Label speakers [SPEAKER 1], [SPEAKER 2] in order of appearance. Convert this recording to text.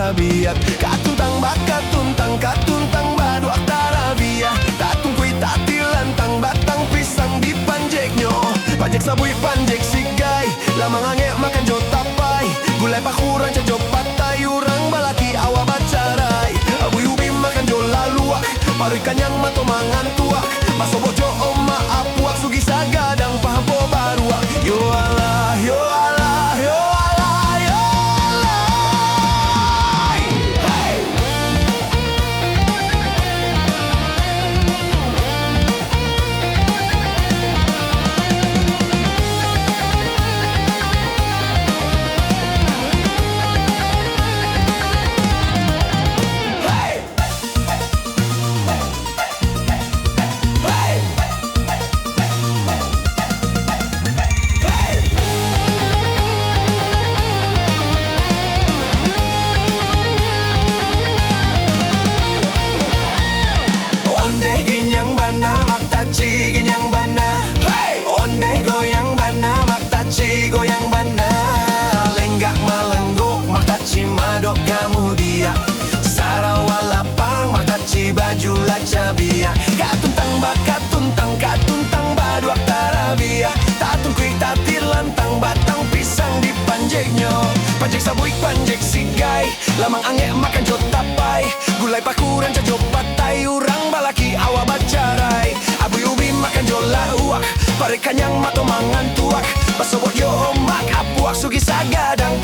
[SPEAKER 1] tarabiat. Katuntang bakat tuntang katuntang baduak tarabiat. Tatung kuy tatilan tang batang pisang di panjeknyo. Panjek sabui panjek sigay, lamang ange makan jo tapai. Gulai pakuran cajo patay, urang balaki awa bacaray. Abui ubi makan jo laluak, paru ikan yang mato mangan tuak. Masobo jo oma apuak, sugi sagadang pahampo baruak. Yo Allah, yo Allah, yo Allah, yo Allah. Hey! Onde ginyang bana maktaci ginyang bana. Onde goyang bana maktaci goyang bana. Lenggak malengguk maktaci madok kamu dia. Sarawalapang maktaci baju lacabia. Katuntang bakat tuntang katuntang baduak tarabia. Tatun kuik tatir lantang batang pisang di panjeknyo. Panjek sabuik panjek sigay, lamang ange makan jo tapai. Gulai pakuran cajo patay, urang balaki awa bacaray. Abui ubi makan jo lauak, pare kanyang mato mangan tuak. Pasobot yo omak apuak, sugi sagadang